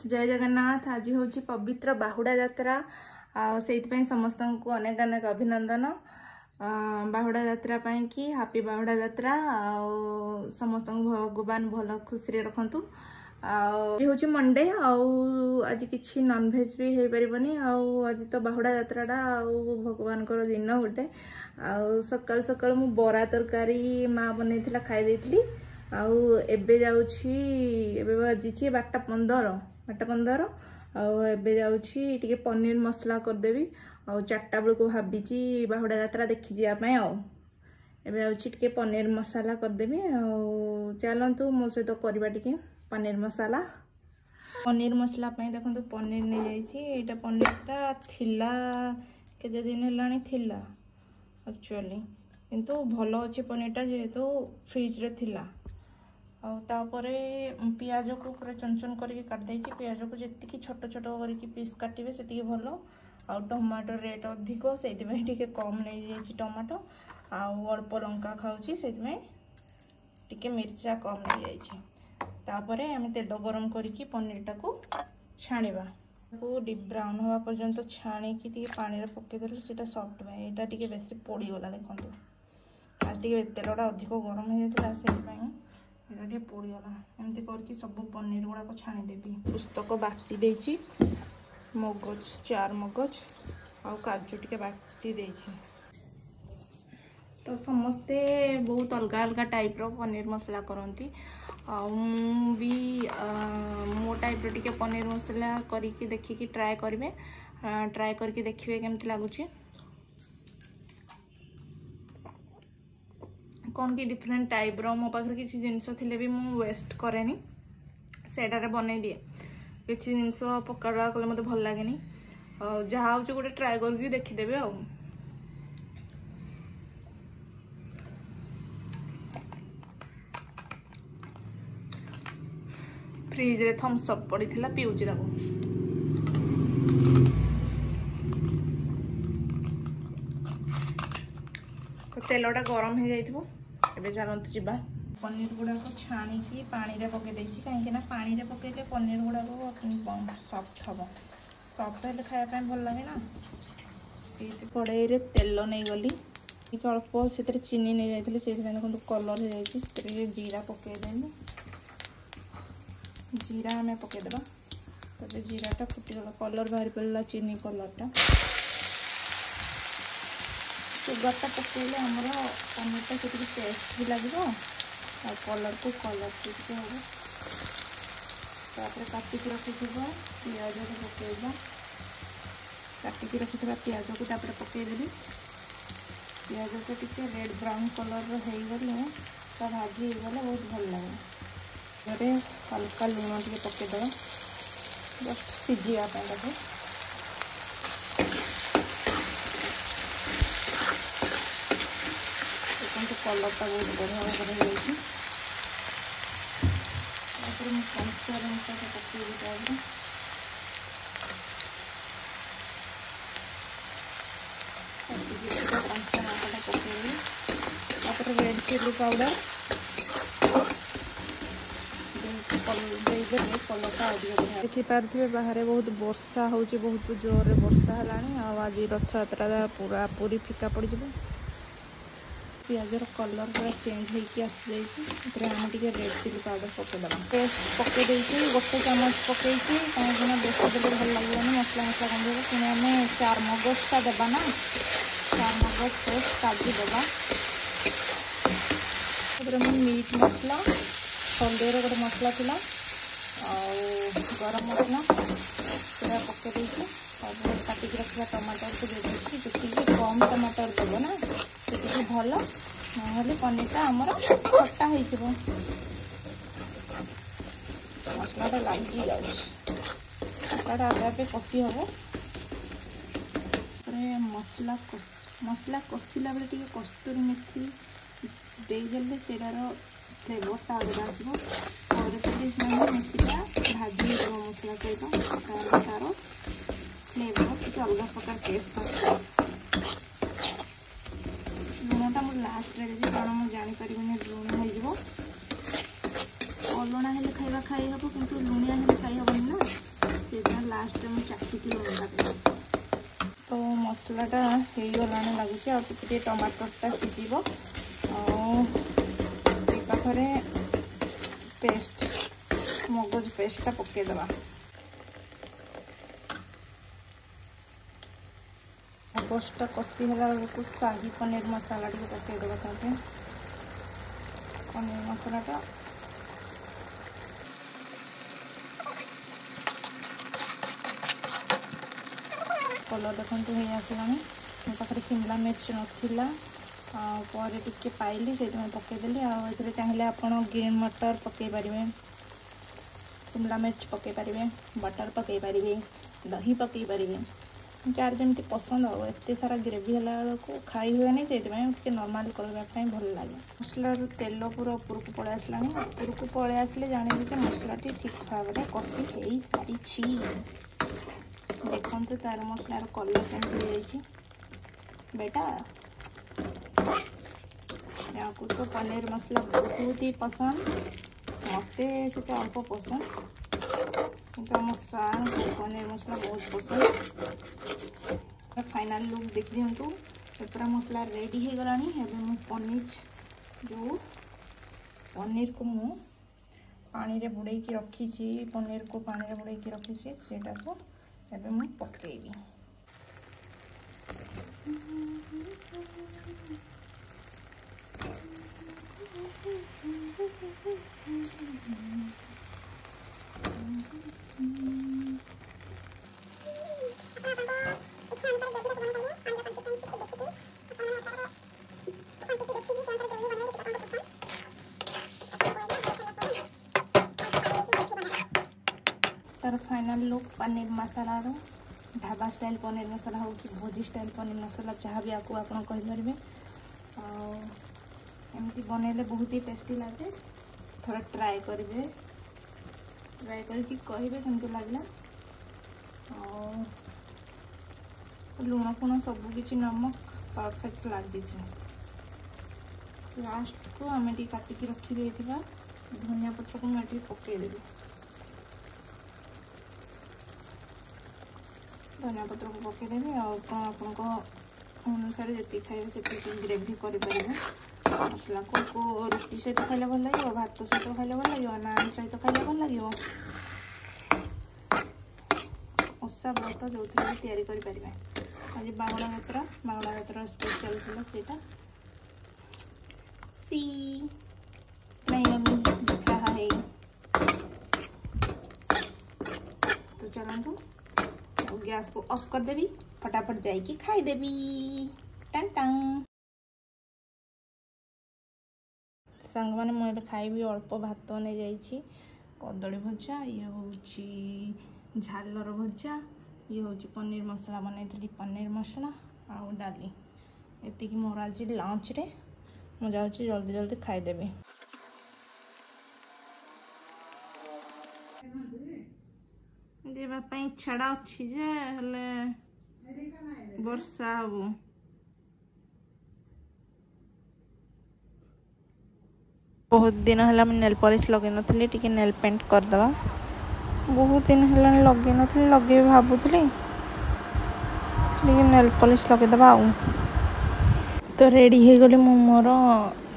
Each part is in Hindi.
जय जगन्नाथ। आज हूँ पवित्र बाहुड़ा यात्रा से समस्त को अनेक अनेक अभिनंदन। बाहुड़ा यात्रा कि हापी बाहुड़ा यात्रा समस्त भगवान भल खुशी रखु। हूँ मंडे आज किसी नॉनवेज भी हो पारबनी। आज तो बाहुड़ा यात्राटा भगवान दिन गोटे सकाल सकाल मु बरा तरकारी माँ बन खाई एबे जाउछि एबे बाजी 12:15 एबे जाउछि टिके पनीर मसला कर देबी। 4टा बेल को भाबीची बाहुड़ा यात्रा देखि जिया पय एबे जाउछि टिके पनीर मसाला कर देबी। चलंतु मो सहित करबा टिके पनीर मसाला पय देखंतु पनीर नै जाइछि। एटा पनीरटा थिला केते दिन हेलानी थिला एक्चुअली किंतु भलो अछि पनीरटा जेहेतु फ्रिज रे थिला। तापरे पियाज को पूरा चनचन करके काट देछि। पियाज को जेतिकी छोट छोट करके पीस काटिबे सेतिकी भलो। आ टमाटो रेट अधिक सेति में टिके कम नै जाइछि टमाटो। आ अल्प लंका खाउछि सेति में टिके मिर्चा कम नै जाइछि। तापरे हम तेल गरम करके पनीरटा को छाणीबा को डीप ब्राउन होवा पर्यंत छाणी की टिके पानी रे पके देले सेटा सॉफ्ट बे। एटा टिके बेसी पोड़ी गला देखंतु। आ टिके तेलटा अधिक गरम हो जायतला सेति में एटा पोड़ी गला। एमती करके सब पनीर गुड़ा को छाणी देबी। पुस्तक बाटी देछि मगज 4 मगज आ काजू टिके बाटी देछि। तो समस्ते बहुत अलग अलग टाइप रो पनीर मसला करंती। भी मो टाइप रो टिके पनीर मसला करके देखिकी ट्राई करबे। ट्राई करके देखिबे केमती लागुची कौन की डिफरेंट टाइप रो। मो पाखरे किसी जिनस थिले भी मु वेस्ट करेनी सेटारे बनै दिए। किसी जिनस पकाड़ा कले मते भल लागेनी। जहा होचे गोटे ट्राई करके देखि देबे। फ्रिज रे थम्स अप पड़ी थिला पिउची ताको। तो तेलटा गरम हो जाइथिबो। एबे चलंतु जिबा पनीर गुड़ा को छाणी की पानी रे पके देछि। काहे ना पानी रे पके के पनीर गुड़ा को सॉफ्ट हबो। सॉफ्ट हेले खाया ପାଇଁ भल लागे ना। सेति कड़ाई रे तेल नै गली एक अल्प सेतरे चीनी नै जाइथिले सेति में कोन कलर हो जाइछि। सेतरे जीरा पके देनी। जीरा हमें पके देबा। तबे जीराटा फुटी गला कलर बाहर पड़ला चीनी कलरटा। सुगरटा पकेले हमर पनीरटा से टेस्ट भी लगे और कलर को कलर ठीक हम। तापर काटिक रखिथिबा पियाज को पकेबा। काटिक रखिथिबा पियाज को तापर पकेदेबी। पियाज को टिके रेड ब्राउन कलर रो हेई गले ता भाजी गले बहुत भल लागे। गरे हल्का लूण टिके पके दबा जस्ट सिझिया पे ताको। कलरटा बहुत बढ़िया भाव में कंचा लंका को पकेबी। कंचा लंका पकेबी। रेड चिली पाउडर देखी पारे बाहर बहुत वर्षा हो बहुत जोर वर्षा है। आज रथ यात्रा पूरा पूरी फिका पड़ जाए। पियाजर कलर पूरा चेंज होकर आम टे रेड चिली पाउडर पकईदे। पेस्ट पकई गोटे चामच पकई कहीं बेस देते भल लगे मसला मसला गंधे कि आम 4 मगजटा देवा ना। 4 मगज पेस्ट काजू देवा। मीट मसला हल्दी गोटे मसला थिला गरम मसला पूरा पकई काटिक रखा टमाटर को जी कम टमाटर देव ना से भल ना पनीरटा आमर खट्टा हो। मसलाटा लगी जाए खट्टाटा आगे कषि हम। मसला कषिला बेले टिके कस्तूरी मेथी देदेले सेटार फ्लेवरटा आगे आसो। मेथीटा भाजी मसला सहित तार फ्लेवर टिके अलग प्रकार टेस्ट आस। लुणटा मुझे लास्ट रे देबी कारण मुझे जानीपारि लुण हो। अलुणा हेल्ले खाइबा खाई हम किंतु लुणिया हेल्ले खाई हेबनी ना। लास्ट में चाखी तो मसलाटा हो गलाने लगुच आगे टमाटरटा सीझ पाखे पेस्ट मगज पेस्टा पकईदे मगजटा कषी है बेलू शाही पनीर मसाला टी पकईदे साथे पनीर मसालाटा कलर देखो हो आसला मो पाखे शिमला मिर्च नाला पर टिके पाइली से पकईदेली आगे चाहिए आप ग्रीन मटर पकई पारे शिमला मिर्च पकई पारे बटर पकई पारे दही पकई पारे जार जमी पसंद हो एत सारा ग्रेवी है खाई हुए से नॉर्मल करने भल लगे मसला तेल पूरा ऊपर को पड़े आसला ऊपर को पड़े आसले जाने मसला ठीक भाव में कषी हो सारी देखते तार मसलार कलर केमती बेटा या तो पनीर मसला बहुत ही पसंद मत से अल्प पसंद किंतु आम सार पनीर मसला बहुत पसंद फाइनल लुक देख दिंतु पूरा मसला रेडी हो गला पनीर को मु पानी रे बुड़े रखी पनीर को पानी रे बुड़े रखी सेटा को एबे मैं पकेबी तार final look paneer masala dhaba style paneer masala हो कि भोजी स्टाइल पनीर मसाला जहाँ भी आपको आप कहींपारे एमती बनैले बहुत ही टेस्टी लगे थोड़ा ट्राए करेंगे ट्राए करके कहे केमती लगला लुण फुण सबकि नमक परफेक्ट लगी लास्ट को आम काटिकी रखी देथिबा धनिया पत्र को मैं पकईदेवी धनिया पत्र को पकईदेवी आप अनुसार जी खाइबे से ग्रेवी करें मसला को रुटी सहित खाइले भल लगे भात सहित खाइले भल लगे नान सहित खाइले भल लगे ओषा व्रत जो तैयारी करें आज बाहुड़ा यात्रा स्पेशल थी सीटा सी नहीं मम्मी दिख रहा है तो चलू गैस को ऑफ कर देवी फटाफट जाइए खाई देवी टन टन सांग मैंने मुझे खाइबी अल्प भात नहीं जाइए कदली भजा ये हूँ झालर भजा ये हूँ पनीर मसला बनई पनीर मसला आउ डाली एति मोर आज लंच रे मु जाऊँगी जल्दी जल्दी खाईदेवी जावाई इच्छाटा अच्छी जे हेले वर्षा हम बहुत दिन है नेल पॉलिश लगे नी टी नेल पेंट करदे बहुत दिन है लगे नी लगे भावुली नेल पॉलिश लगेदे आउ तो रेडी हो गली मु मोर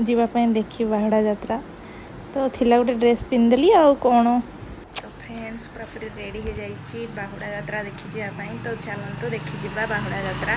जीवाई देखी बाहुड़ा यात्रा तो थिला गोटे ड्रेस पिंधली आउ कौन तो फ्रेंड्स पूरा पूरी रेडी हो जाइए बाहुड़ा यात्रा देखी जावाई तो चलते देखी जा बाहुड़ा यात्रा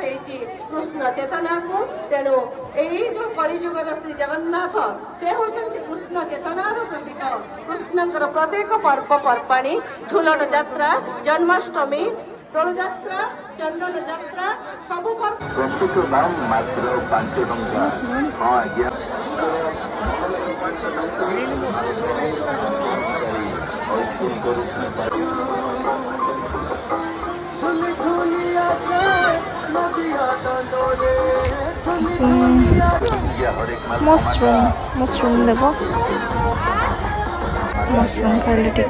होती कृष्ण चेतना को तेणु यही जो कलिजुगर श्री जगन्नाथ से होती कृष्ण चेतनार प्रतीक कृष्णकर प्रत्येक पर्व पर्वाणी झुलन यात्रा जन्माष्टमी दोल यात्रा चंदन यात्रा सबू पर्व नाम मात्र 5 टंका। हाँ आज्ञा मशरूम देव मशरूम खाइले ठीक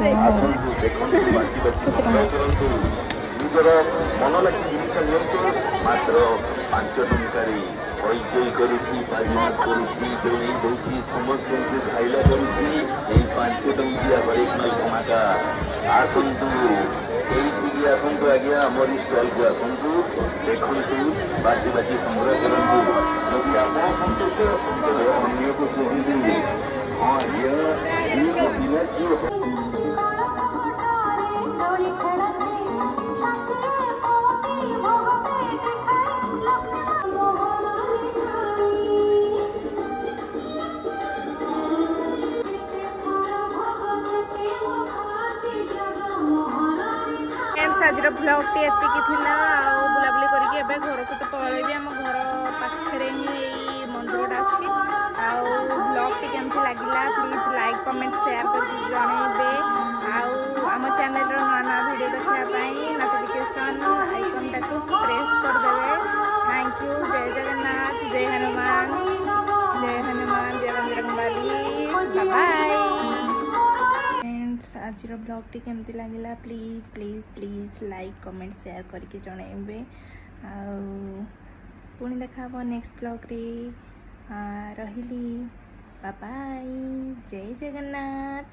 ନିଜର ମନ ଲାଗି ଜିନିଷ ନିଅନ୍ତୁ ମାତ୍ର 5 ଟଙ୍କାରେ ହଇଚଇ କରୁଛି ପାରିମାତ କରୁଛି ଦେଇ ଦଉଛି ସମସ୍ତଙ୍କୁ ଖାଇଲା କରୁଛି ଏଇ 5 ଟଙ୍କିଆ ବୈଷ୍ଣବ ଜମାକା ଆସନ୍ତୁ ଏଇଠିକି ଆସନ୍ତୁ ଆଜ୍ଞା ଆମରି ଷ୍ଟଲକୁ ଆସନ୍ତୁ ଦେଖନ୍ତୁ ବାଟି ବାଟି ସଂଗ୍ରହ କରନ୍ତୁ ଯଦି ଆପଣ ସନ୍ତୁଷ୍ଟ ଅନ୍ୟକୁ କୁହନ୍ତୁ ହଁ ଆଜ୍ଞା आज ब्लॉग टी एतिकी थिला आ बुलाबुली करके एबे घर को तो पळेबी हम घर पाखरे ही एई मंदिरटा अछि आ ब्लॉग टी केमथि लागिला प्लीज लाइक कमेंट शेयर करके जणैबे आ हम चैनल रो नया वीडियो देखा पई नोटिफिकेशन आइकन टाको प्रेस कर देबे। Thank you. जय जगन्नाथ, जय हनुमान, जय बजरंगबली। Bye bye. आज ब्लॉग टी केमती लगिला please please please like comment share करके जणैबे पुणी देखा नेक्स्ट ब्लॉग रे रहिली। Bye bye. जय जगन्नाथ।